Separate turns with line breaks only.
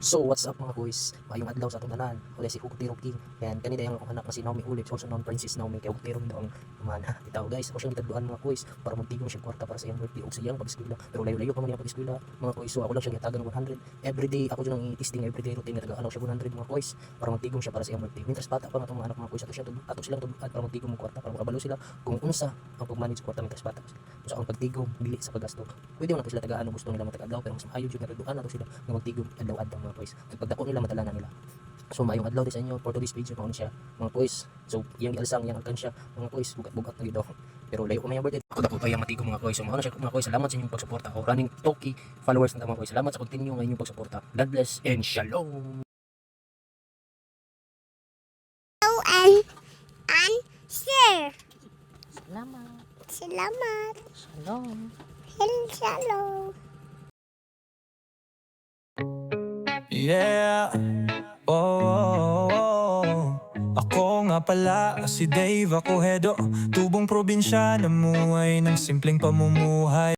So what's up mga boys? Mayong adlaw sa atong tanan. Wala si Ugtiro King. And kanina yung akong anak na si Naomi Ulips, also known Princess Naomi, kay Ugtiro daw ang mana. Bitaw guys, ako siyang gitagduan mga boys para magtigong siya kwarta para sa iyang birthday o sa iyang pag-eskwela. Pero layo-layo pa man yung pag-eskwela mga boys. So ako lang siya gitagan ng 100. Everyday ako dyan ang i-testing everyday routine na taga-alaw siya 100 mga boys para magtigong siya para sa iyang birthday. Mientras bata pa nga itong mga anak mga boys, ato silang tubuan para magtigong mo kwarta para makabalo sila kung unsa ang pag-manage kwarta mientras bata sila. Kung sa ang pagtigong dili sa paggasto. Pwede mo na to sila tagaan gusto nila matag-adlaw pero mas maayo jud nga tuduan nato sila nga magtigong adlaw-adlaw mga boys. Pagdako nila matala na nila. So mayong adlaw din sa inyo for today's video mao siya mga boys. So yung gialsang yang alkansya mga boys bugat-bugat na gid pero layo ko may birthday ako dapat pa matigo mga boys. So mao na siya mga boys, salamat sa inyong pagsuporta o running Toki followers na mga boys. Salamat sa continue nga inyong pagsuporta. God bless and shalom.
And share.
Salamat.
Salamat.
Shalom.
Shalom.
Yeah, oh. Ako nga pala si Dave Acohedo, tubong probinsya, namuhay ng simpleng pamumuhay.